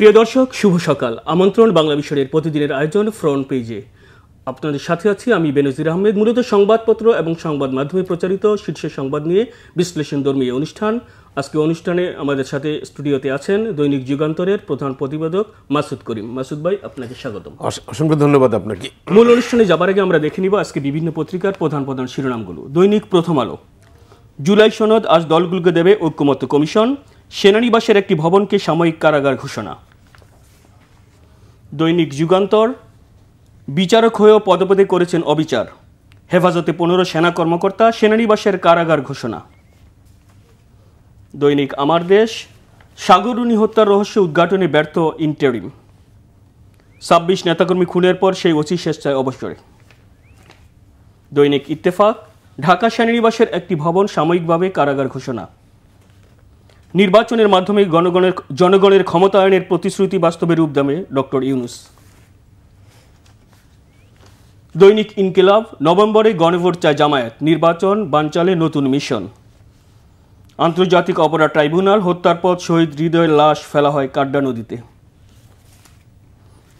প্রিয় দর্শক, শুভ সকাল। আমন্ত্রণ বাংলা বিষয়ের প্রতিদিনের আয়োজন ফ্রন্ট পেজে। আপনাদের সাথে আছি আমি বেনজির আহমেদ। মূলত সংবাদপত্র এবং সংবাদ মাধ্যমে প্রচারিত শীর্ষ সংবাদ নিয়ে বিশ্লেষণধর্মী অনুষ্ঠান। আজকে অনুষ্ঠানে আমাদের সাথে স্টুডিওতে আছেন দৈনিক যুগান্তরের প্রধান প্রতিবেদক মাসুদ করিম। মাসুদ ভাই, আপনাকে স্বাগতম। অসংখ্য ধন্যবাদ আপনাকে। মূল অনুষ্ঠানে যাবার আগে আমরা দেখে নিব আজকে বিভিন্ন পত্রিকার প্রধান প্রধান শিরোনামগুলো। দৈনিক প্রথম আলো, জুলাই সনদ আজ দলগুলোকে দেবে ঐক্যমত্য কমিশন, সেনানিবাসের একটি ভবনকে সাময়িক কারাগার ঘোষণা। দৈনিক যুগান্তর, বিচারক হয়েও পদপদে করেছেন অবিচার, হেফাজতে 15 সেনা কর্মকর্তা, সেনানিবাসের কারাগার ঘোষণা। দৈনিক আমার দেশ, সাগররুনি হত্যার রহস্য উদ্ঘাটনে ব্যর্থ ইন্টারিম, 26 নেতাকর্মী খুনের পর সেই ওসি স্বেচ্ছায় অবসরে। দৈনিক ইত্তেফাক, ঢাকা সেনানিবাসের একটি ভবন সাময়িকভাবে কারাগার ঘোষণা। নির্বাচনের মাধ্যমে জনগণের ক্ষমতায়নের প্রতিশ্রুতি বাস্তবে রূপ দেবে ডক্টর ইউনূস। দৈনিক ইনকিলাব, নভেম্বরে গণভোট চায় জামায়াত, নির্বাচন বানচালে নতুন মিশন। আন্তর্জাতিক অপরাধ ট্রাইব্যুনাল, হত্যার পর শহীদ হৃদয়ের লাশ ফেলা হয় কাড্ডা নদীতে।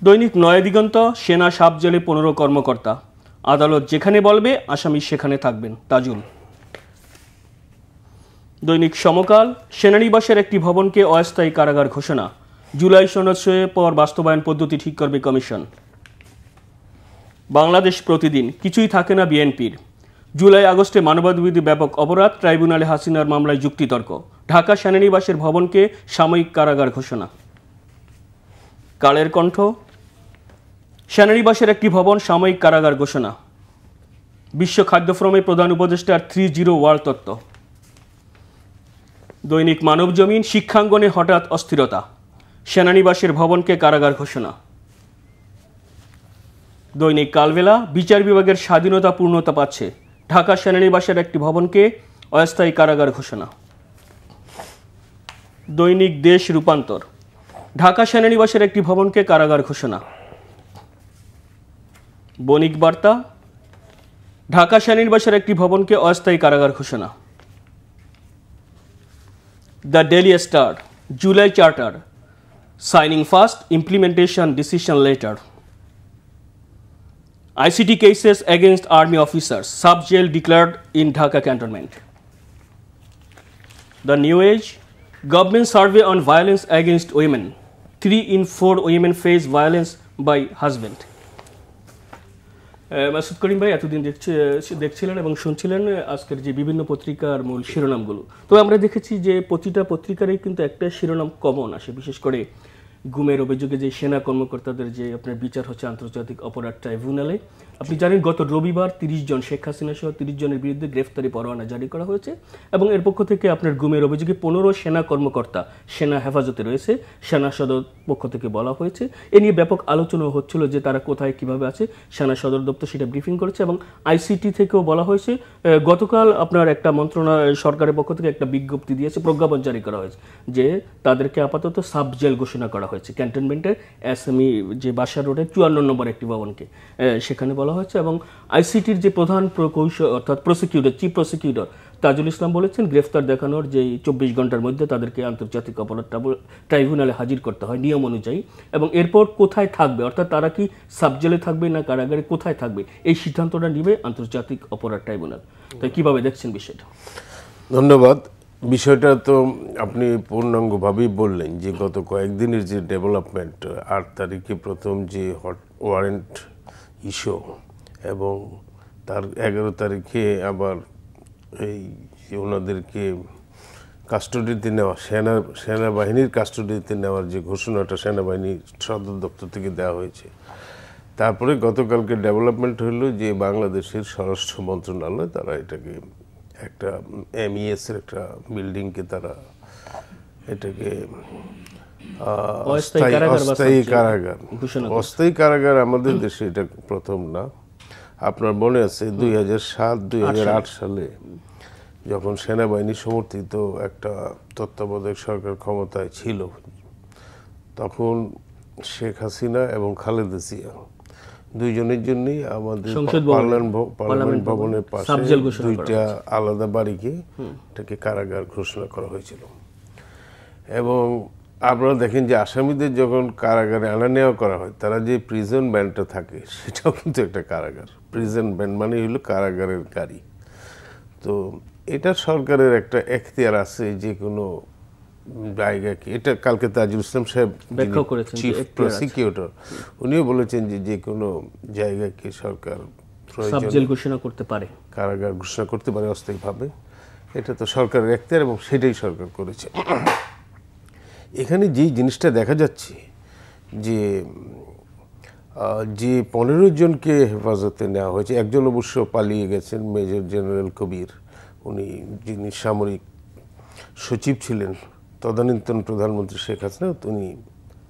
দৈনিক নয়াদিগন্ত, সেনা সাব জেলে 15 কর্মকর্তা, আদালত যেখানে বলবে আসামি সেখানে থাকবেন, তাজুল। দৈনিক সমকাল, সেনানিবাসের একটি ভবনকে অস্থায়ী কারাগার ঘোষণা, জুলাই সনদ সইয়ের পর বাস্তবায়ন পদ্ধতি ঠিক করবে কমিশন। বাংলাদেশ প্রতিদিন, কিছুই থাকে না বিএনপির, জুলাই আগস্টে মানবাধিকার ব্যাপক অপরাধ, ট্রাইব্যুনালে হাসিনার মামলায় যুক্তিতর্ক, ঢাকা সেনানিবাসের ভবনকে সাময়িক কারাগার ঘোষণা। কালের কণ্ঠ, সেনানিবাসের একটি ভবন সাময়িক কারাগার ঘোষণা, বিশ্ব খাদ্য ফোরামের প্রধান উপদেষ্টার 30 ওয়ার্ল্ড তত্ত্ব। দৈনিক মানব জমিন, শিক্ষাঙ্গনে হঠাৎ অস্থিরতা, সেনানিবাসের ভবনকে কারাগার ঘোষণা। দৈনিক কালবেলা, বিচার বিভাগের স্বাধীনতা পূর্ণতা পাচ্ছে, ঢাকা সেনানিবাসের একটি ভবনকে অস্থায়ী কারাগার ঘোষণা। দৈনিক দেশ রূপান্তর, ঢাকা সেনানিবাসের একটি ভবনকে কারাগার ঘোষণা। বণিক বার্তা, ঢাকা সেনানিবাসের একটি ভবনকে অস্থায়ী কারাগার ঘোষণা। The daily star, July charter, signing fast, implementation decision letter. ICT cases against army officers, sub-jail declared in Dhaka cantonment. The New Age, government survey on violence against women, 3 in 4 women face violence by husband. Masud Karim ভাই, এতদিন দেখছিলেন এবং শুনছিলেন আজকের যে বিভিন্ন পত্রিকার মূল শিরোনামগুলো। তো আমরা দেখেছি যে প্রতিটা পত্রিকারই কিন্তু একটা শিরোনাম কমন আসে, বিশেষ করে গুমের অভিযোগে যে সেনা কর্মকর্তাদের যে আপনার বিচার হচ্ছে আন্তর্জাতিক অপরাধ ট্রাইব্যুনালে। আপনি জানেন গত রবিবার 30 জন, শেখ হাসিনা সহ 30 জনের বিরুদ্ধে গ্রেফতারি পরোয়ানা জারি করা হয়েছে এবং এর পক্ষ থেকে আপনার গুমের অভিযোগে 15 সেনা কর্মকর্তা সেনা হেফাজতে রয়েছে, সেনা সদর পক্ষ থেকে বলা হয়েছে। এ নিয়ে ব্যাপক আলোচনা হচ্ছিল যে তারা কোথায় কিভাবে আছে, সেনা সদর দপ্তর সেটা ব্রিফিং করেছে এবং ICT থেকেও বলা হয়েছে। গতকাল আপনার একটা মন্ত্রণালয় সরকারের পক্ষ থেকে একটা বিজ্ঞপ্তি দিয়েছে, প্রজ্ঞাপন জারি করা হয়েছে যে তাদেরকে আপাতত সাব জেল ঘোষণা করা হয়েছে ক্যান্টনমেন্টের এসএমই যে বাসার রোডের 54 নম্বর একটি ভবনকে, সেখানে বলা হয়েছে। এবং ICTর যে প্রধান প্রকৌশল অর্থাৎ prosecutor, chief prosecutor Tajul Islam বলেছেন গ্রেফতার দেখানোর যে 24 ঘন্টার মধ্যে তাদেরকে আন্তর্জাতিক অপরাধ ট্রাইব্যুনালে হাজির করতে হয় নিয়ম অনুযায়ী, এবং এরপর কোথায় থাকবে অর্থাৎ তারা কি সাবজেলে থাকবে না কারাগারে কোথায় থাকবে এই সিদ্ধান্তটা নিবে আন্তর্জাতিক অপরাধ ট্রাইব্যুনাল। তাই কিভাবে দেখছেন বিষয়টা? ধন্যবাদ। বিষয়টা তো আপনি পূর্ণাঙ্গভাবেই বললেন যে গত কয়েকদিনের যে ডেভেলপমেন্ট, 8 তারিখে প্রথম যে ওয়ারেন্ট ইস্যু এবং তার 11 তারিখে আবার এই ওনাদেরকে কাস্টডিতে নেওয়া, সেনাবাহিনীর কাস্টডিতে নেওয়ার যে ঘোষণাটা সেনাবাহিনী সদর দপ্তর থেকে দেওয়া হয়েছে। তারপরে গতকালকে ডেভেলপমেন্ট হলো যে বাংলাদেশের স্বরাষ্ট্র মন্ত্রণালয় তারা এটাকে একটা MES এর একটা বিল্ডিংকে তারা এটাকে অস্থায়ী কারাগার, আমাদের দেশে এটা প্রথম না। আপনার মনে আছে 2007-2008 সালে যখন সেনাবাহিনী সমর্থিত একটা তত্ত্বাবধায়ক সরকার ক্ষমতায় ছিল, তখন শেখ হাসিনা এবং খালেদা জিয়া দুইজনের জন্যই আমাদের পার্লামেন্ট ভবনের পাশে 2টা আলাদা বাড়িকে এটাকে কারাগার ঘোষণা করা হয়েছিল। এবং আপনারা দেখেন যে আসামিদের যখন কারাগারে আনা নেওয়া করা হয়, তারা যে প্রিজন ব্যান্ডটা থাকে সেটাও কিন্তু একটা কারাগার। প্রিজন ব্যান্ড মানে হলো কারাগারের গাড়ি। তো এটা সরকারের একটা এখতিয়ার আছে যে কোনো জায়গাকে, এটা কালকে তাজুল ইসলাম সাহেব চিফ প্রসিকিউটর উনিও বলেছেন যে যে কোনো জায়গাকে সরকার সাবজেল ঘোষণা করতে পারে, কারাগার ঘোষণা করতে পারে অস্থায়ীভাবে। এটা তো সরকারের এখতিয়ার এবং সেটাই সরকার করেছে। এখানে যেই জিনিসটা দেখা যাচ্ছে যে যে 15 জনকে হেফাজতে নেওয়া হয়েছে, একজন অবশ্য পালিয়ে গেছেন, মেজর জেনারেল কবির, উনি যিনি সামরিক সচিব ছিলেন তদানীন্তন প্রধানমন্ত্রী শেখ হাসিনা, উনি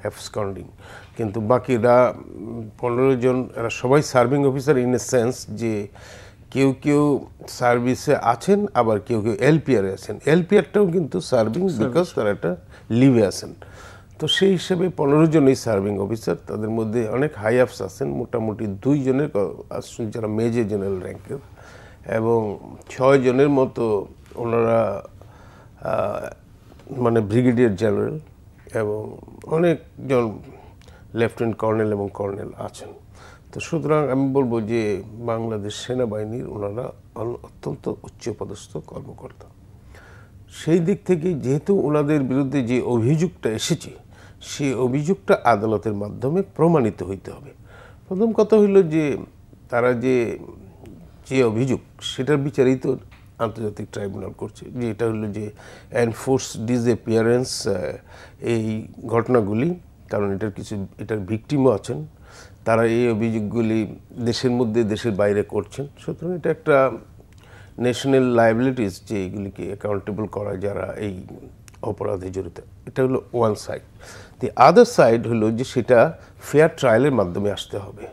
অ্যাবসকন্ডিং। কিন্তু বাকিরা 15 জন এরা সবাই serving officer in a sense যে কেউ কেউ সার্ভিসে আছেন, আবার কেউ কেউ এলপিআরে আছেন। এলপিআরটাও কিন্তু সার্ভিং, বিকজ তারা একটা লিভে আছেন। তো সেই হিসেবে 15 জনই সার্ভিং অফিসার। তাদের মধ্যে অনেক হাই আপস আছেন, মোটামুটি 2 জনের যারা মেজর জেনারেল র্যাঙ্কের, এবং 6 জনের মতো ওনারা মানে ব্রিগেডিয়ার জেনারেল, এবং অনেকজন লেফটেন্যান্ট কর্নেল এবং কর্নেল আছেন। তো সুতরাং আমি বলবো যে বাংলাদেশ সেনাবাহিনীর ওনারা অত্যন্ত উচ্চপদস্থ কর্মকর্তা। সেই দিক থেকে যেহেতু ওনাদের বিরুদ্ধে যে অভিযোগটা এসেছে, সেই অভিযোগটা আদালতের মাধ্যমে প্রমাণিত হইতে হবে। প্রথম কথা হইল যে তারা যে অভিযোগ সেটার বিচারই তো আন্তর্জাতিক ট্রাইব্যুনাল করছে, যে এটা হলো যে এনফোর্স ডিসঅ্যাপিয়ারেন্স, এই ঘটনাগুলি, কারণ এটার ভিকটিমও আছেন, তারা এই অভিযোগগুলি দেশের মধ্যে দেশের বাইরে করছেন। সুতরাং এটা একটা ন্যাশনাল লায়াবিলিটিস, যে এগুলিকে অ্যাকাউন্টেবল করা যারা এই অপরাধে জড়িত। এটা হলো ওয়ান সাইড। দি আদার সাইড হলো যে সেটা ফেয়ার ট্রায়ালের মাধ্যমে আসতে হবে,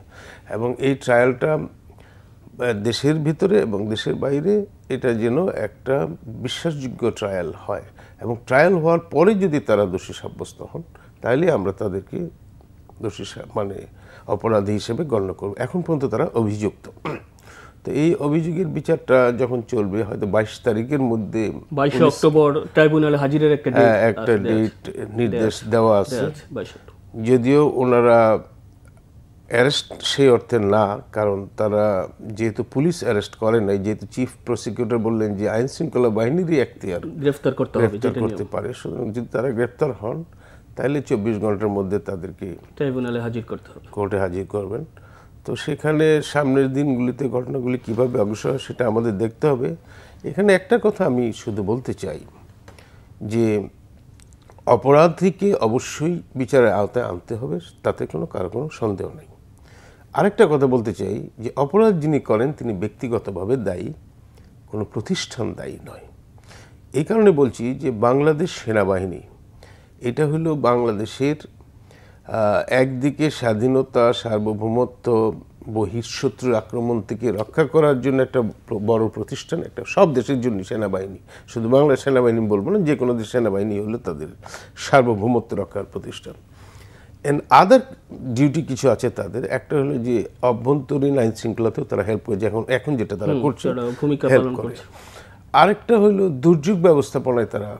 এবং এই ট্রায়ালটা দেশের ভিতরে এবং দেশের বাইরে এটা যেন একটা বিশ্বাসযোগ্য ট্রায়াল হয়, এবং ট্রায়াল হওয়ার পরে যদি তারা দোষী সাব্যস্ত হন তাহলে আমরা তাদেরকে দোষী মানে অপরাধী হিসেবে গণ্য করব। এখন পর্যন্ত তারা অভিযুক্ত। তো এই অভিযোগের বিচারটা যখন চলবে, হয়তো 22 তারিখের মধ্যে 22 অক্টোবর ট্রাইব্যুনালে হাজিরের একটা ডেট নির্দেশ দেওয়া আছে। যদিও ওনারা অ্যারেস্ট সেই অর্থে না, কারণ তারা যেহেতু পুলিশ অ্যারেস্ট করে নাই, যেহেতু চিফ প্রসিকিউটর বললেন যে আইন শৃঙ্খলা বাহিনীরই এখতিয়ার গ্রেফতার করতে পারে। সুতরাং যদি তারা গ্রেফতার হন তাহলে 24 ঘন্টার মধ্যে তাদেরকে ট্রাইব্যুনালে হাজির করতে হবে, কোর্টে হাজির করবেন। তো সেখানে সামনের দিনগুলিতে ঘটনাগুলি কিভাবে অগ্রসর হয় সেটা আমাদের দেখতে হবে। এখানে একটা কথা আমি শুধু বলতে চাই যে অপরাধীকে অবশ্যই বিচারের আওতায় আনতে হবে, তাতে কারো কোনো সন্দেহ নেই। আরেকটা কথা বলতে চাই যে অপরাধ যিনি করেন তিনি ব্যক্তিগতভাবে দায়ী, কোনো প্রতিষ্ঠান দায়ী নয়। এই কারণে বলছি যে বাংলাদেশ সেনাবাহিনী এটা হলো বাংলাদেশের একদিকে স্বাধীনতা, সার্বভৌমত্ব, বহিঃশত্রুর আক্রমণ থেকে রক্ষা করার জন্য একটা বড় প্রতিষ্ঠান, একটা সব দেশের জন্য সেনাবাহিনী, শুধু বাংলাদেশ সেনাবাহিনী বলবো না, যে কোনো দেশ সেনাবাহিনী হলো তাদের সার্বভৌমত্ব রক্ষার প্রতিষ্ঠান। এন্ড আদার ডিউটি কিছু আছে তাদের। একটা হলো যে অভ্যন্তরীণ আইন শৃঙ্খলাতেও তারা হেল্প করে, এখন যেটা তারা করছে হেল্প করে। আরেকটা হলো দুর্যোগ ব্যবস্থাপনায় তারা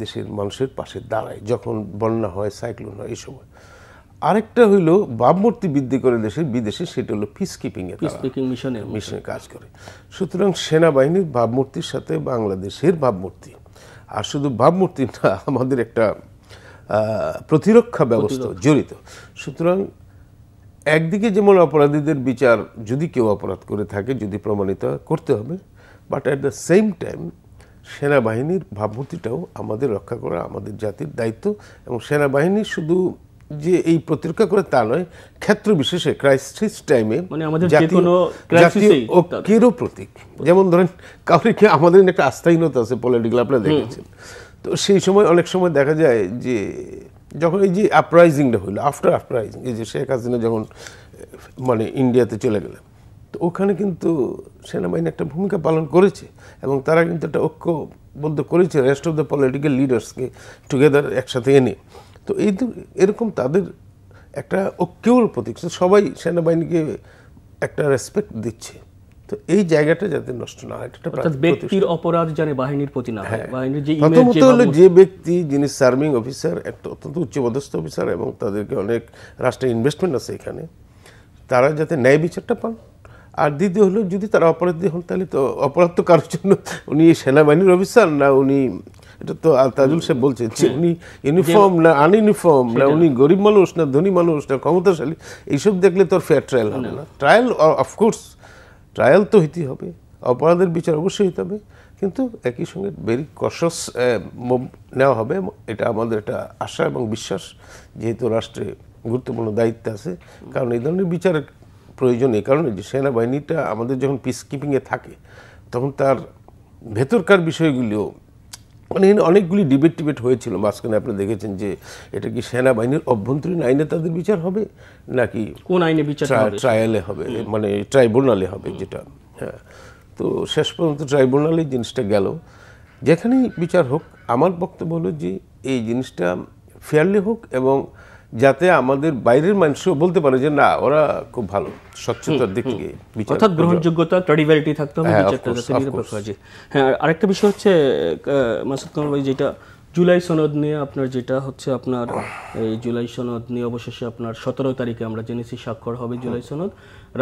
দেশের মানুষের পাশে দাঁড়ায়, যখন বন্যা হয়, সাইক্লোন হয়, এই সময়। আরেকটা হইলো ভাবমূর্তি বৃদ্ধি করে দেশের বিদেশে, সেটা হলো পিস কিপিং এ মিশনে কাজ করে। সুতরাং সেনাবাহিনীর ভাবমূর্তির সাথে বাংলাদেশের ভাবমূর্তি, আর শুধু ভাবমূর্তি না, আমাদের একটা প্রতিরক্ষা ব্যবস্থা জড়িত। সুতরাং একদিকে যেমন অপরাধীদের বিচার যদি কেউ অপরাধ করে থাকে, যদি প্রমাণিত করতে হবে, but at the same time সেনাবাহিনীর ভাবমূর্তিটাও আমাদের রক্ষা করা আমাদের জাতির দায়িত্ব। এবং সেনাবাহিনী শুধু যে এই প্রতিরক্ষা করে তা নয়, ক্ষেত্র বিশেষে ক্রাইসিস টাইমে জাতীয় ঐক্যেরও প্রতীক। যেমন ধরেন কাউকে আমাদের একটা আস্থাহীনতা আছে পলিটিক্যাল, আপনারা দেখেছেন। তো সেই সময় অনেক সময় দেখা যায় যে যখন এই যে আপরাইজিংটা হইলো, আফটার আপরাইজিং, এই যে শেখ হাসিনা যখন মানে ইন্ডিয়াতে চলে গেলেন, তো ওখানে কিন্তু সেনাবাহিনী একটা ভূমিকা পালন করেছে, এবং তারা কিন্তু একটা ঐক্যবদ্ধ করেছে রেস্ট অফ দ্য পলিটিক্যাল লিডার্সকে টুগেদার একসাথে এনে। তো এরকম তাদের একটা ঐক্যর প্রতীক, সবাই সেনাবাহিনীকে একটা রেসপেক্ট দিচ্ছে। তো এই জায়গাটা যাতে নষ্ট না হয়, এটা অর্থাৎ ব্যক্তির অপরাধ জানে বাহিনীর প্রতি না হয়, বাহিনীর যে প্রথমত হলো যে ব্যক্তি যিনি সার্ভিং অফিসার, একটা অত্যন্ত উচ্চপদস্থ অফিসার এবং তাদেরকে অনেক রাষ্ট্রের ইনভেস্টমেন্ট আছে এখানে, তারা যাতে ন্যায় বিচারটা পান। আর দ্বিতীয় হলো যদি তারা অপরাধী হন তাহলে তো অপরাধ তো কারোর জন্য, উনি সেনাবাহিনীর অফিসার না, উনি এটা তো তাজুল সাহেব বলছে যে উনি ইউনিফর্ম না আনইউনিফর্ম, না উনি গরিব মানুষ না ধনী মানুষ না ক্ষমতাশালী, এইসব দেখলে তো ফেয়ার ট্রায়াল হবে না। ট্রায়াল অফকোর্স ট্রায়াল তো হইতেই হবে, অপরাধের বিচার অবশ্যই হইতে হবে, কিন্তু একই সঙ্গে ভেরি কশাস নেওয়া হবে। এটা আমাদের একটা আশা এবং বিশ্বাস, যেহেতু রাষ্ট্রে গুরুত্বপূর্ণ দায়িত্ব আছে। কারণ এই ধরনের বিচারের প্রয়োজন এই কারণে যে সেনাবাহিনীটা আমাদের যখন পিস কিপিংয়ে থাকে তখন তার ভেতরকার বিষয়গুলিও মানে অনেকগুলি ডিবেট হয়েছিল মাঝখানে। আপনি দেখেছেন যে এটা কি সেনাবাহিনীর অভ্যন্তরীণ আইনে তাদের বিচার হবে নাকি কোন আইনে বিচার ট্রায়ালে হবে, মানে ট্রাইব্যুনালে হবে যেটা। হ্যাঁ, তো শেষ পর্যন্ত ট্রাইব্যুনালে জিনিসটা গেল। যেখানেই বিচার হোক, আমার বক্তব্য হলো যে এই জিনিসটা ফেয়ারলি হোক এবং যাতে আমাদের বাইরের মানুষও বলতে পারে যে না ওরা খুব ভালো, স্বচ্ছতার দিক থেকে বিচার, অর্থাৎ গ্রহণযোগ্যতা, ক্রেডিবিলিটি থাকতে হবে বিচারটা যাতে নিরপেক্ষ হয়। হ্যাঁ, আরেকটা বিষয় হচ্ছে মাসুদ কামাল ভাই, যেটা জুলাই সনদ নিয়ে আপনার যেটা হচ্ছে আপনার এই জুলাই সনদ নিয়ে অবশেষে আপনার 17 তারিখে আমরা জেনেছি স্বাক্ষর হবে জুলাই সনদ।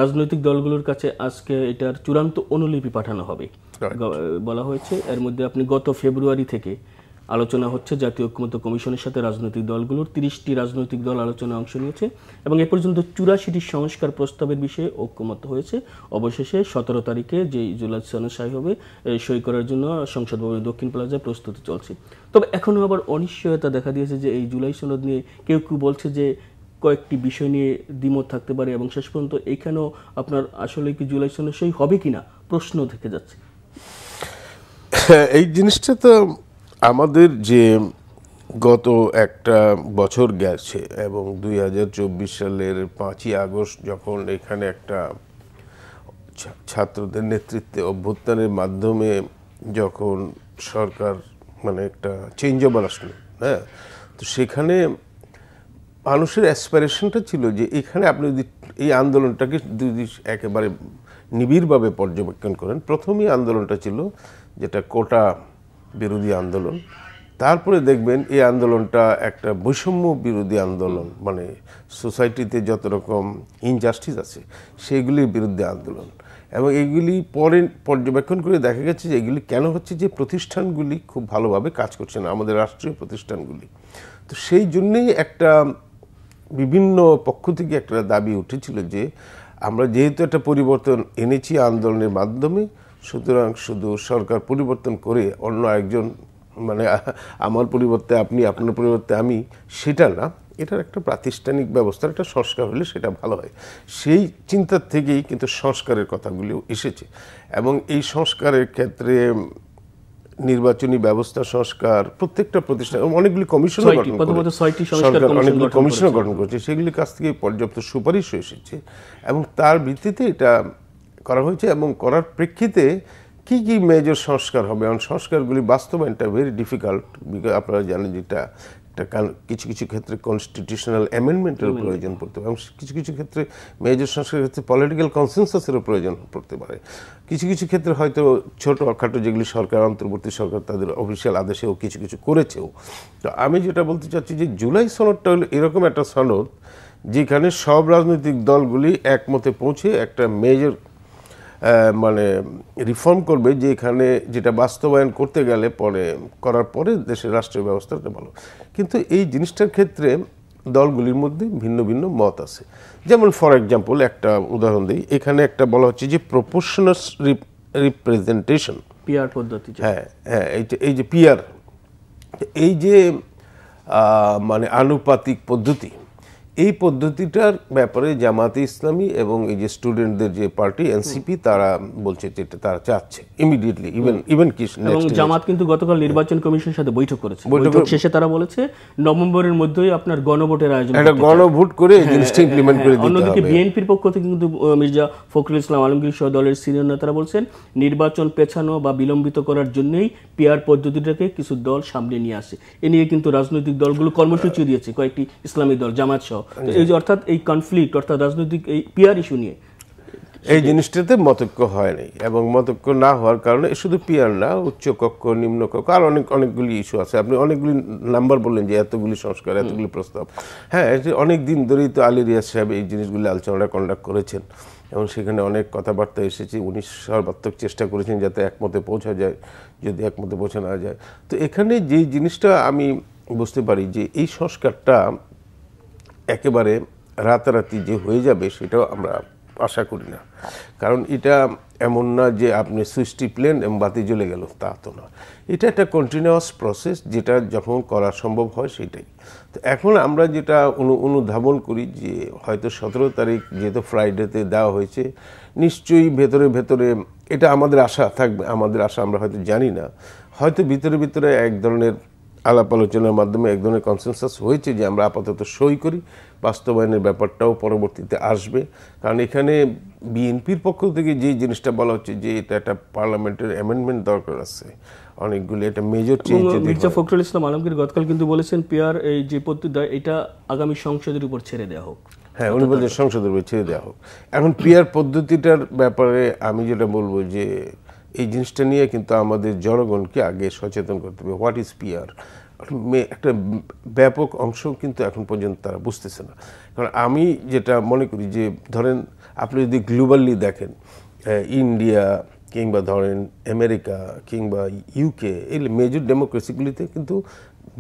রাজনৈতিক দলগুলোর কাছে আজকে এটার চূড়ান্ত অনুলিপি পাঠানো হবে বলা হয়েছে। এর মধ্যে আপনি গত ফেব্রুয়ারি থেকে আলোচনা হচ্ছে জাতীয় ঐক্যমত্য কমিশনের সাথে রাজনৈতিক দলগুলোর, 30টি রাজনৈতিক দল আলোচনায় অংশ নিয়েছে এবং এ পর্যন্ত 84টি সংস্কার প্রস্তাবের বিষয়ে ঐক্যমত্য হয়েছে। অবশেষে 17 তারিখে যে জুলাই সনদ শাহী হবে সই করার জন্য সংসদ ভবনের দক্ষিণ প্লাজায় প্রস্তুতি চলছে। তবে এখনও আবার অনিশ্চয়তা দেখা দিয়েছে যে এই জুলাই সনদ নিয়ে কেউ কেউ বলছে যে কয়েকটি বিষয় নিয়ে দ্বিমত থাকতে পারে এবং শেষ পর্যন্ত এইখানেও আপনার আসলে কি জুলাই সনদ সই হবে কিনা প্রশ্ন থেকে যাচ্ছে। এই জিনিসটা তো আমাদের যে গত একটা বছর গেছে এবং 2024 সালের 5ই আগস্ট যখন এখানে একটা ছাত্রদের নেতৃত্বে অভ্যুত্থানের মাধ্যমে যখন সরকার মানে একটা চেঞ্জ ওভার আসলো, হ্যাঁ, তো সেখানে মানুষের অ্যাসপিরেশনটা ছিল যে এখানে আপনি যদি এই আন্দোলনটাকে যদি একেবারে নিবিড়ভাবে পর্যবেক্ষণ করেন, প্রথমেই আন্দোলনটা ছিল যেটা কোটা বিরোধী আন্দোলন। তারপরে দেখবেন এই আন্দোলনটা একটা বৈষম্য বিরোধী আন্দোলন, মানে সোসাইটিতে যত রকম ইনজাস্টিস আছে সেগুলির বিরুদ্ধে আন্দোলন। এবং এইগুলি পরে পর্যবেক্ষণ করে দেখা গেছে যে এগুলি কেন হচ্ছে, যে প্রতিষ্ঠানগুলি খুব ভালোভাবে কাজ করছে না, আমাদের রাষ্ট্রীয় প্রতিষ্ঠানগুলি। তো সেই জন্যেই একটা বিভিন্ন পক্ষ থেকে একটা দাবি উঠেছিল যে আমরা যেহেতু একটা পরিবর্তন এনেছি আন্দোলনের মাধ্যমে, সুতরাং শুধু সরকার পরিবর্তন করে অন্য একজন মানে আমার পরিবর্তে আপনি, আপনার পরিবর্তে আমি, সেটা না, এটার একটা প্রাতিষ্ঠানিক ব্যবস্থার একটা সংস্কার হলে সেটা ভালো হয়। সেই চিন্তার থেকেই কিন্তু সংস্কারের কথাগুলিও এসেছে এবং এই সংস্কারের ক্ষেত্রে নির্বাচনী ব্যবস্থা সংস্কার, প্রত্যেকটা প্রতিষ্ঠান অনেকগুলি কমিশন অনেকগুলি কমিশন গঠন করছে, সেগুলির কাছ থেকে পর্যাপ্ত সুপারিশ এসেছে এবং তার ভিত্তিতে এটা করা হয়েছে। এবং করার প্রেক্ষিতে কি কি মেজর সংস্কার হবে, এবং সংস্কারগুলি বাস্তবায়নটা ভেরি ডিফিকাল্ট। আপনারা জানেন যেটা কিছু কিছু ক্ষেত্রে কনস্টিটিউশনাল অ্যামেন্ডমেন্টের প্রয়োজন পড়তে পারে এবং কিছু কিছু ক্ষেত্রে মেজর সংস্কারের ক্ষেত্রে পলিটিক্যাল কনসেনসাসেরও প্রয়োজন পড়তে পারে। কিছু কিছু ক্ষেত্রে হয়তো ছোটোখাটো যেগুলি সরকার, অন্তর্বর্তী সরকার তাদের অফিসিয়াল আদেশেও কিছু কিছু করেছেও। তো আমি যেটা বলতে চাচ্ছি যে জুলাই সনদটা হলো এরকম একটা সনদ যেখানে সব রাজনৈতিক দলগুলি একমতে পৌঁছে একটা মেজর মানে রিফর্ম করবে, যে এখানে যেটা বাস্তবায়ন করতে গেলে করার পরে দেশের রাষ্ট্রীয় ব্যবস্থাটা ভালো। কিন্তু এই জিনিসটার ক্ষেত্রে দলগুলির মধ্যে ভিন্ন ভিন্ন মত আছে। যেমন ফর এক্সাম্পল একটা উদাহরণ দিই, এখানে একটা বলা হচ্ছে যে প্রপোর্শনাল রিপ্রেজেন্টেশন, পিআর পদ্ধতি। হ্যাঁ হ্যাঁ, এই যে পিআর, এই যে মানে আনুপাতিক পদ্ধতি, এই পদ্ধতিটার ব্যাপারে জামাতে ইসলামী এবং এই যে স্টুডেন্টদের যে পার্টি এনসিপি তারা বলছে যে তারা চাচ্ছে ইমিডিয়েটলি, ইভেন কি জামাত কিন্তু গতকাল নির্বাচন কমিশনের সাথে বৈঠক করেছে। বৈঠক শেষে তারা বলেছে নভেম্বরের মধ্যেই আপনার গণভোটের আয়োজন, একটা গণভোট করে এই জিনিসটা ইমপ্লিমেন্ট করে দিতে হবে। অন্যদিকে বিএনপির পক্ষ থেকে কিন্তু মির্জা ফখরুল ইসলাম আলমগীর সহ দলের সিনিয়র নেতারা বলছেন নির্বাচন পেছানো বা বিলম্বিত করার জন্যই পিআর পদ্ধতিটাকে কিছু দল সামনে নিয়ে আসে। এ নিয়ে কিন্তু রাজনৈতিক দলগুলো কর্মসূচি দিয়েছে, কয়েকটি ইসলামী দল, জামাত সহ। এই যে অর্থাৎ এই কনফ্লিক্ট, অর্থাৎ রাজনৈতিক এই পিআর ইস্যু নিয়ে এই জিনিসটাতে মতৈক্য হয় নাই, এবং মতৈক্য না হওয়ার কারণে শুধু পিয়ার না, উচ্চকক্ষ নিম্নকক্ষ আর অনেকগুলি ইস্যু আছে। আপনি অনেকগুলি নাম্বার বললেন যে এতগুলি সংস্কার, এতগুলি প্রস্তাব। হ্যাঁ, অনেক দিন ধরেই তো আলী রিয়াজ সাহেব এই জিনিসগুলি আলোচনাটা কন্ডাক্ট করেছেন এবং সেখানে অনেক কথাবার্তা এসেছে। উনি সর্বাত্মক চেষ্টা করেছেন যাতে একমতে পৌঁছা যায়, যদি একমতে পৌঁছা না যায়। তো এখানে যে জিনিসটা আমি বুঝতে পারি যে এই সংস্কারটা একেবারে রাতারাতি যে হয়ে যাবে সেটাও আমরা আশা করি না। কারণ এটা এমন না যে আপনি সুইচ টিপলেন এবং বাতি জ্বলে গেল, তা তো না। এটা একটা কন্টিনিউয়াস প্রসেস, যেটা যখন করা সম্ভব হয় সেটাই। তো এখন আমরা যেটা অনুধাবন করি যে হয়তো 17 তারিখ যেহেতু ফ্রাইডেতে দেওয়া হয়েছে, নিশ্চয়ই ভেতরে ভেতরে এটা আমাদের আশা থাকবে, আমাদের আশা আমরা হয়তো জানি না, হয়তো ভিতরে ভিতরে এক ধরনের আলাপ আলোচনার মাধ্যমে এক ধরনের কনসেনসাস হয়েছে যে আমরা আপাতত সই করি, বাস্তবায়নের ব্যাপারটাও পরবর্তীতে আসবে। কারণ এখানে বিএনপির পক্ষ থেকে যে জিনিসটা বলা হচ্ছে যে এটা একটা পার্লামেন্টের অ্যামেন্ডমেন্ট দরকার আছে, অনেকগুলি এটা মেজর চেঞ্জ। মির্জা ফখরুল ইসলাম আলমগীর গতকাল কিন্তু বলেছেন পিয়ার এই যে পদ্ধতি এটা আগামী সংসদের উপর ছেড়ে দেওয়া হোক। হ্যাঁ, উনি বলছেন সংসদের উপর ছেড়ে দেওয়া হোক। এখন পিয়ার পদ্ধতিটার ব্যাপারে আমি যেটা বলবো যে এই জিনিসটা নিয়ে কিন্তু আমাদের জনগণকে আগে সচেতন করতে হবে। What is peer? একটা ব্যাপক অংশ কিন্তু এখন পর্যন্ত তারা বুঝতেছে না। কারণ আমি যেটা মনে করি যে ধরেন আপনি যদি গ্লোবালি দেখেন, ইন্ডিয়া কিংবা ধরেন আমেরিকা কিংবা ইউকে, এই মেজর ডেমোক্রেসিগুলিতে কিন্তু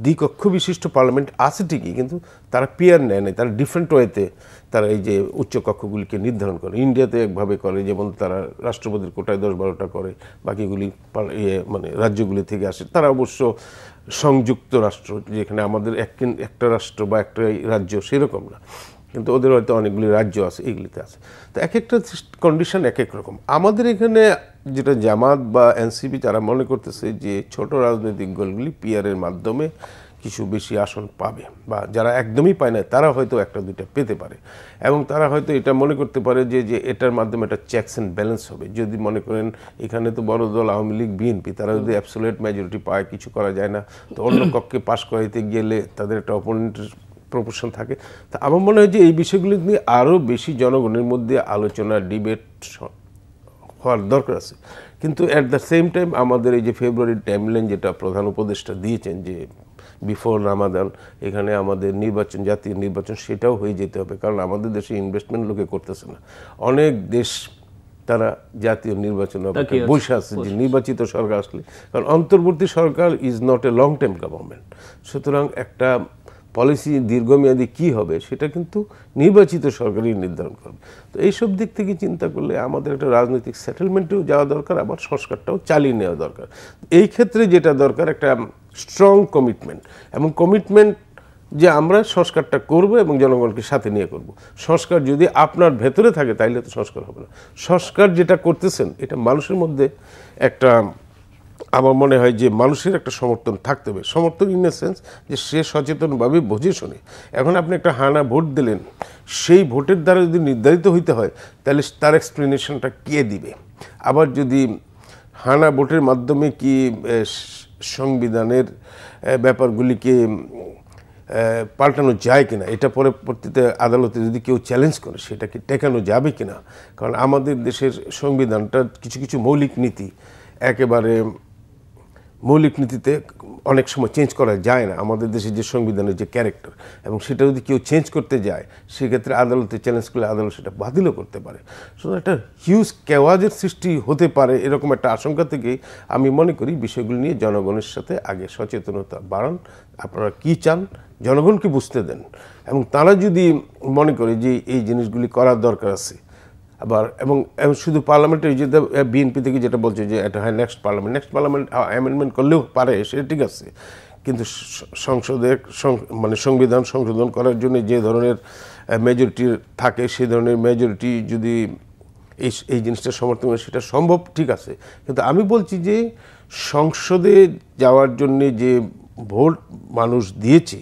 দ্বিকক্ষ বিশিষ্ট পার্লামেন্ট আছে ঠিকই, কিন্তু তারা পিয়ার নেয় নাই, তারা ডিফারেন্ট ওয়েতে তারা এই যে উচ্চকক্ষগুলিকে নির্ধারণ করে। ইন্ডিয়াতে একভাবে করে, যেমন তারা রাষ্ট্রপতির কোটায় 10-12টা করে, বাকিগুলি মানে রাজ্যগুলি থেকে আসে। তারা অবশ্য সংযুক্ত রাষ্ট্র, যেখানে আমাদের একটা রাষ্ট্র বা একটা রাজ্য সেরকম না, কিন্তু ওদের হয়তো অনেকগুলি রাজ্য আছে, এগুলিতে আছে। তো এক একটা কন্ডিশন এক এক রকম। আমাদের এখানে যেটা জামাত বা এনসিপি তারা মনে করতেছে যে ছোট রাজনৈতিক দলগুলি পিয়ারের মাধ্যমে কিছু বেশি আসন পাবে, বা যারা একদমই পায় না তারা হয়তো একটা দুইটা পেতে পারে, এবং তারা হয়তো এটা মনে করতে পারে যে এটার মাধ্যমে একটা চেকস অ্যান্ড ব্যালেন্স হবে। যদি মনে করেন এখানে তো বড় দল আওয়ামী লীগ বিএনপি, তারা যদি অ্যাবসোলিউট মেজরিটি পায়, কিছু করা যায় না, তো অন্য কক্ষে পাশ করাইতে গেলে তাদের একটা অপোনেন্টের প্রপোর্শন থাকে। তা আমার মনে হয় যে এই বিষয়গুলি নিয়ে আরও বেশি জনগণের মধ্যে আলোচনা, ডিবেট হওয়ার দরকার আছে। কিন্তু অ্যাট দ্য সেম টাইম আমাদের এই যে ফেব্রুয়ারির টাইমলাইন যেটা প্রধান উপদেষ্টা দিয়েছেন যে বিফোর রামাদান এখানে আমাদের নির্বাচন, জাতীয় নির্বাচন, সেটাও হয়ে যেতে হবে। কারণ আমাদের দেশে ইনভেস্টমেন্ট লোকে করতেছে না। অনেক দেশ তারা জাতীয় নির্বাচন বসে আছে যে নির্বাচিত সরকার আসলে, কারণ অন্তর্বর্তী সরকার is not a long time government. সুতরাং একটা পলিসি দীর্ঘমেয়াদী কী হবে সেটা কিন্তু নির্বাচিত সরকারই নির্ধারণ করবে। তো এইসব দিক থেকে চিন্তা করলে আমাদের একটা রাজনৈতিক সেটেলমেন্টেও যাওয়া দরকার, আবার সংস্কারটাও চালিয়ে নেওয়া দরকার। এই ক্ষেত্রে যেটা দরকার একটা স্ট্রং কমিটমেন্ট, এবং কমিটমেন্ট যে আমরা সংস্কারটা করব এবং জনগণকে সাথে নিয়ে করব। সংস্কার যদি আপনার ভেতরে থাকে তাইলে তো সংস্কার হবে না। সংস্কার যেটা করতেছেন এটা মানুষের মধ্যে একটা, আমার মনে হয় যে মানুষের একটা সমর্থন থাকতে হবে। সমর্থন ইন দ্য সেন্স যে সে সচেতনভাবে বুঝে শুনে। এখন আপনি একটা হানা ভোট দিলেন, সেই ভোটের দ্বারা যদি নির্ধারিত হইতে হয় তাহলে তার এক্সপ্লেনেশনটা কে দিবে? আবার যদি হানা ভোটের মাধ্যমে কি সংবিধানের ব্যাপারগুলিকে পাল্টানো যায় কিনা, এটা পরবর্তীতে আদালতে যদি কেউ চ্যালেঞ্জ করে সেটাকে টেকানো যাবে কিনা? কারণ আমাদের দেশের সংবিধানটা কিছু কিছু মৌলিক নীতি একেবারে মৌলিক নীতিতে অনেক সময় চেঞ্জ করা যায় না। আমাদের দেশের যে সংবিধানের যে ক্যারেক্টার, এবং সেটা যদি কেউ চেঞ্জ করতে যায় সেক্ষেত্রে আদালতে চ্যালেঞ্জ করলে আদালত সেটা বাতিলও করতে পারে। সুতরাং একটা হিউজ কেওয়াজের সৃষ্টি হতে পারে, এরকম একটা আশঙ্কা থেকেই আমি মনে করি বিষয়গুলি নিয়ে জনগণের সাথে আগে সচেতনতা বাড়ান। আপনারা কী চান জনগণকে বুঝতে দেন, এবং তারা যদি মনে করে যে এই জিনিসগুলি করার দরকার আছে, আবার এবং শুধু পার্লামেন্টের যে বিএনপি থেকে যেটা বলছে যে এটা হয় নেক্সট পার্লামেন্ট অ্যামেন্ডমেন্ট করলেও পারে, সেটা ঠিক আছে, কিন্তু সংসদে মানে সংবিধান সংশোধন করার জন্য যে ধরনের মেজরিটি থাকে সেই ধরনের মেজরিটি যদি এই জিনিসটা সমর্থন করে সেটা সম্ভব, ঠিক আছে। কিন্তু আমি বলছি যে সংসদে যাওয়ার জন্যে যে ভোট মানুষ দিয়েছে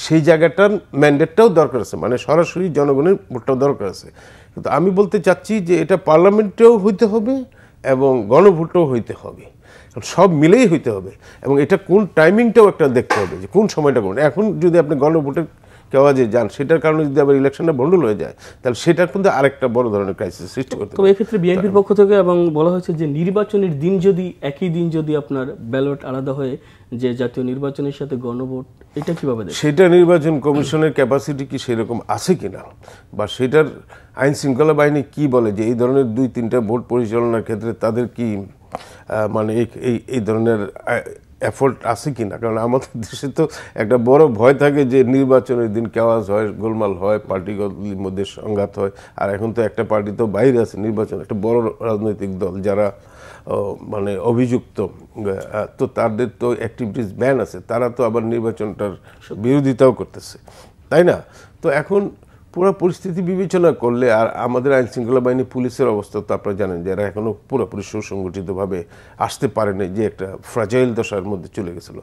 সেই জায়গাটার ম্যান্ডেটটাও দরকার আছে, মানে সরাসরি জনগণের ভোটটাও দরকার আছে। কিন্তু আমি বলতে চাচ্ছি যে এটা পার্লামেন্টেও হইতে হবে এবং গণভোটও হইতে হবে, সব মিলেই হইতে হবে, এবং এটা কোন টাইমিংটাও একটা দেখতে হবে যে কোন সময়টা কোন। এখন যদি আপনি গণভোটের কেওয়াজে যান, সেটার কারণে যদি আবার ইলেকশনটা বন্ডল হয়ে যায়, তাহলে সেটার মধ্যে আরেকটা বড় ধরনের ক্রাইসিস সৃষ্টি করতে তবে এক্ষেত্রে বিএনপির পক্ষ থেকে এবং বলা হয়েছে যে নির্বাচনের দিন যদি একই দিন যদি আপনার ব্যালট আলাদা হয়ে যে জাতীয় নির্বাচনের সাথে গণভোট, এটা কিভাবে দেখেন? সেটা নির্বাচন কমিশনের ক্যাপাসিটি কি সেরকম আছে কিনা, বা সেটার আইন শৃঙ্খলা বাহিনী কি বলে যে এই ধরনের 2-3টা ভোট পরিচালনার ক্ষেত্রে তাদের কি মানে এই ধরনের এফোর্ট আছে কিনা। কারণ আমাদের দেশে তো একটা বড় ভয় থাকে যে নির্বাচনের দিন কেওয়াজ হয়, গোলমাল হয়, পার্টিগুলির মধ্যে সংঘাত হয়। আর এখন তো একটা পার্টি তো বাইরে আছে নির্বাচন, একটা বড় রাজনৈতিক দল যারা মানে অভিযুক্ত, তো তাদের তো অ্যাক্টিভিটিস ব্যান আছে, তারা তো আবার নির্বাচনটার বিরোধিতাও করতেছে, তাই না? তো এখন পুরো পরিস্থিতি বিবেচনা করলে, আর আমাদের আইন শৃঙ্খলা বাহিনী পুলিশের অবস্থা তো আপনারা জানেন যে এরা এখনও পুরোপুরি সুসংগঠিতভাবে আসতে পারেনি, যে একটা ফ্রাজাইল দশার মধ্যে চলে গেছিল,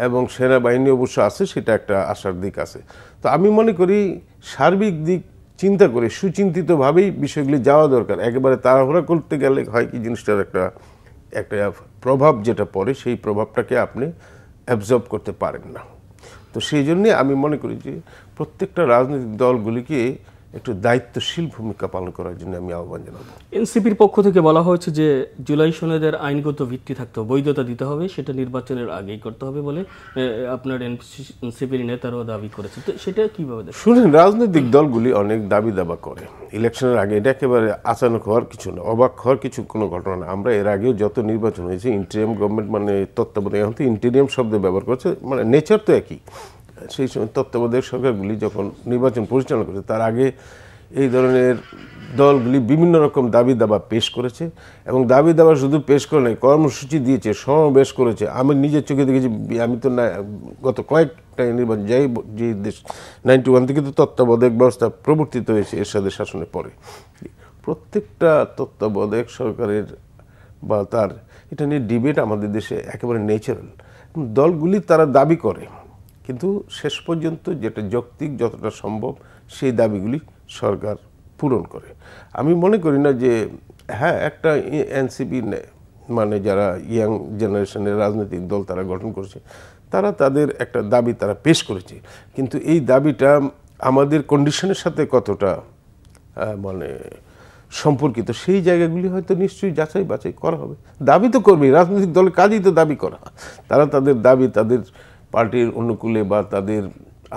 এবং সেনাবাহিনী অবশ্য আছে, সেটা একটা আশার দিক আছে। তো আমি মনে করি সার্বিক দিক চিন্তা করে সুচিন্তিতভাবেই বিষয়গুলি যাওয়া দরকার। একেবারে তাড়াহুড়া করতে গেলে হয় কি, জিনিসটার একটা প্রভাব যেটা পড়ে, সেই প্রভাবটাকে আপনি অ্যাবজর্ব করতে পারেন না। তো সেই জন্যে আমি মনে করি যে প্রত্যেকটা রাজনৈতিক দলগুলিকে একটু দায়িত্বশীল ভূমিকা পালন করার জন্য আমি আহ্বান জানাবো। এনসিপির পক্ষ থেকে বলা হয়েছে যে জুলাই সনদের আইনগত ভিত্তি থাকতে হবে, বৈধতা দিতে হবে, সেটা নির্বাচনের আগেই করতে হবে বলে আপনার এনসিপির নেতারাও দাবি করেছে। তো সেটা কিভাবে দেখেন? শুনেন, রাজনৈতিক দলগুলি অনেক দাবি দাবা করে ইলেকশনের আগে, এটা একেবারে আচানক হওয়ার কিছু না, অবাক হওয়ার কিছু কোনো ঘটনা না। আমরা এর আগেও যত নির্বাচন হয়েছে, ইন্টেরিয়াম গভর্নমেন্ট মানে তত্ত্বাবধায়ক, এখন তো ইন্টেরিয়াম শব্দ ব্যবহার করছে, মানে নেচার তো একই। সেই সময় তত্ত্বাবধায়ক সরকারগুলি যখন নির্বাচন পরিচালনা করেছে, তার আগে এই ধরনের দলগুলি বিভিন্ন রকম দাবি দাবা পেশ করেছে, এবং দাবি দাবা শুধু পেশ করে নাই, কর্মসূচি দিয়েছে, সমাবেশ করেছে। আমি নিজের চোখে দেখেছি, আমি তো না গত কয়েকটা নির্বাচন যাই, যে দেশ 91 থেকে তো তত্ত্বাবধায়ক ব্যবস্থা প্রবর্তিত হয়েছে এরশাদের শাসনের পরে, প্রত্যেকটা তত্ত্বাবধায়ক সরকারের বা তার এটা নিয়ে ডিবেট আমাদের দেশে একেবারে ন্যাচারাল। দলগুলি তারা দাবি করে, কিন্তু শেষ পর্যন্ত যেটা যৌক্তিক, যতটা সম্ভব সেই দাবিগুলি সরকার পূরণ করে। আমি মনে করি না যে হ্যাঁ, একটা এনসিপি মানে যারা ইয়াং জেনারেশনের রাজনৈতিক দল তারা গঠন করেছে, তারা তাদের একটা দাবি তারা পেশ করেছে, কিন্তু এই দাবিটা আমাদের কন্ডিশনের সাথে কতটা মানে সম্পর্কিত, সেই জায়গাগুলি হয়তো নিশ্চয়ই যাচাই বাছাই করা হবে। দাবি তো করবেই, রাজনৈতিক দলের কাজই তো দাবি করা। তারা তাদের দাবি তাদের পার্টির অনুকূলে বা তাদের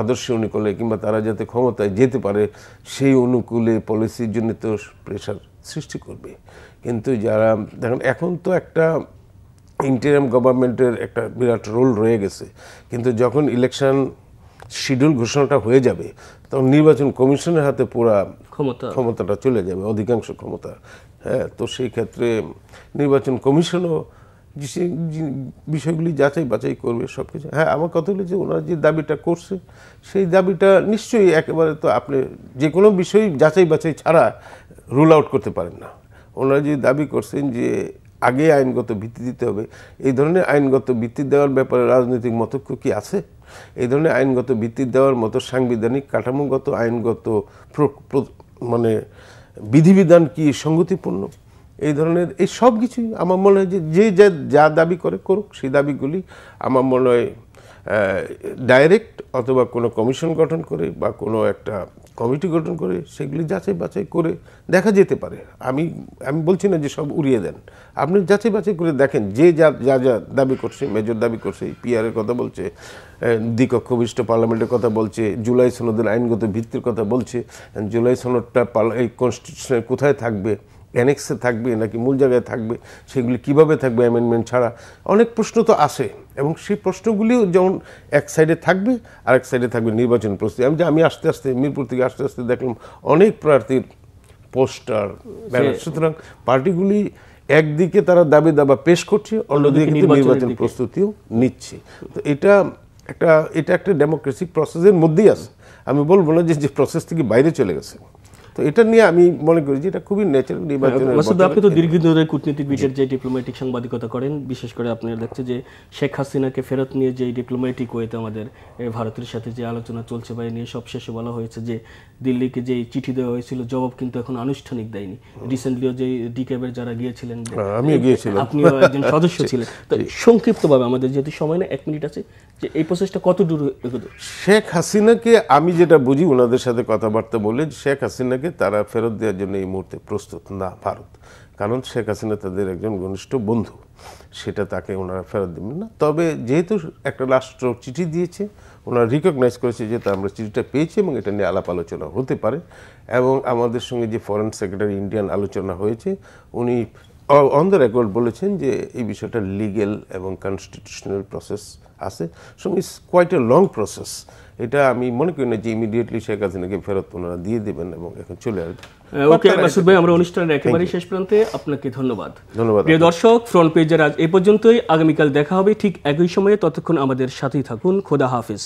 আদর্শ অনুকূলে, কিংবা তারা যাতে ক্ষমতায় যেতে পারে সেই অনুকূলে পলিসির জন্য তো প্রেশার সৃষ্টি করবে। কিন্তু যারা দেখেন, এখন তো একটা ইন্টারিম গভর্নমেন্টের একটা বিরাট রোল রয়ে গেছে, কিন্তু যখন ইলেকশন শিডিউল ঘোষণাটা হয়ে যাবে, তখন নির্বাচন কমিশনের হাতে পুরা ক্ষমতাটা চলে যাবে, অধিকাংশ ক্ষমতা। হ্যাঁ, তো সেই ক্ষেত্রে নির্বাচন কমিশনও বিষয়গুলি যাচাই বাছাই করবে সব কিছু। হ্যাঁ, আমার কথা হলো যে ওনারা যে দাবিটা করছে, সেই দাবিটা নিশ্চয়ই একেবারে তো আপনি যে কোনো বিষয় যাচাই বাছাই ছাড়া রুল আউট করতে পারেন না। ওনারা যে দাবি করছেন যে আগে আইনগত ভিত্তি দিতে হবে, এই ধরনের আইনগত ভিত্তি দেওয়ার ব্যাপারে রাজনৈতিক মতৈক্য কি আছে? এই ধরনের আইনগত ভিত্তি দেওয়ার মতো সাংবিধানিক কাঠামোগত আইনগত মানে বিধিবিধান কি সঙ্গতিপূর্ণ? এই ধরনের এই সব কিছুই আমার মনে হয় যে যা দাবি করে করুক, সেই দাবিগুলি আমার মনে হয় ডাইরেক্ট অথবা কোনো কমিশন গঠন করে বা কোনো একটা কমিটি গঠন করে সেগুলি যাচাই বাছাই করে দেখা যেতে পারে। আমি বলছি না যে সব উড়িয়ে দেন, আপনি যাচাই বাছাই করে দেখেন যে যা দাবি করছে, মেজর দাবি করছে, পিআরের কথা বলছে, দ্বিকক্ষ বিশিষ্ট পার্লামেন্টের কথা বলছে, জুলাই সনদের আইনগত ভিত্তির কথা বলছে, জুলাই সনদটা এই কনস্টিটিউশনের কোথায় থাকবে, অ্যানেক্সে থাকবে নাকি মূল জায়গায় থাকবে, সেগুলি কিভাবে থাকবে অ্যামেন্ডমেন্ট ছাড়া, অনেক প্রশ্ন তো আসে। এবং সেই প্রশ্নগুলিও যেমন এক সাইডে থাকবে, আরেক সাইডে থাকবে নির্বাচন প্রস্তুতি। আমি আস্তে আস্তে মিরপুর থেকে আস্তে আস্তে দেখলাম অনেক প্রার্থীর পোস্টার, ব্যানার। সুতরাং পার্টিগুলি একদিকে তারা দাবি দাবা পেশ করছে, অন্যদিকে নির্বাচন প্রস্তুতিও নিচ্ছে। তো এটা একটা ডেমোক্রেসিক প্রসেসের মধ্যেই আছে। আমি বলবো না যে প্রসেস থেকে বাইরে চলে গেছে। তো এটা নিয়ে আমি মনে করি যে এটা খুবই ন্যাচারাল নির্বাচনের মাসুদ ভাই, আপনি তো দীর্ঘদিন ধরে কূটনীতিবিদের যে ডিপ্লোম্যাটিক সাংবাদিকতা করেন, বিশেষ করে আপনারা দেখছে যে শেখ হাসিনাকে ফেরত নিয়ে যে ডিপ্লোম্যাটিক ওয়েতে আমাদের ভারতের সাথে যে আলোচনা চলছে বা এ নিয়ে সবশেষে বলা হয়েছে যে দিল্লিকে যে চিঠি দেওয়া হয়েছিল জবাব কিন্তু এখন আনুষ্ঠানিক দেয়নি। রিসেন্টলিও যে ডিকেবের যারা গিয়েছিলেন, আমিও গিয়েছিলাম, আপনিও একজন সদস্য ছিলেন, তো সংক্ষিপ্তভাবে আমাদের যেহেতু সময় না 1 মিনিট আছে, যে এই প্রসেসটা কত দূর এগোলো? শেখ হাসিনাকে আমি যেটা বুঝি ওনাদের সাথে কথাবার্তা বলে, শেখ হাসিনাকে তারা ফেরত দেওয়ার জন্য এই মুহূর্তে প্রস্তুত না ভারত, কারণ শেখ হাসিনা তাদের একজন ঘনিষ্ঠ বন্ধু, সেটা তাকে ওনারা ফেরত দেবেন না। তবে যেহেতু একটা রাষ্ট্র চিঠি দিয়েছে, ওনারা রিকগনাইজ করেছে যে আমরা চিঠিটা পেয়েছি এবং এটা নিয়ে আলাপ আলোচনা হতে পারে, এবং আমাদের সঙ্গে যে ফরেন সেক্রেটারি ইন্ডিয়ান আলোচনা হয়েছে, উনি অন দ্য রেকর্ড বলেছেন যে এই বিষয়টা লিগেল এবং কনস্টিটিউশনাল প্রসেস আছে, সঙ্গে কোয়াইট এ লং প্রসেস। এটা আমি মনে করি না যে ইমিডিয়েটলি শেখ হাসিনাকে ফেরত ওনারা দিয়ে দেবেন এবং এখন চলে আসবে। ওকে মাসুদ ভাই, আমরা অনুষ্ঠানের একেবারে শেষ প্রান্তে, আপনাকে ধন্যবাদ। ধন্যবাদ প্রিয় দর্শক, ফ্রন্ট পেজের আজ এই পর্যন্তই। আগামীকাল দেখা হবে ঠিক একই সময়ে, ততক্ষণ আমাদের সাথেই থাকুন। খোদা হাফেজ।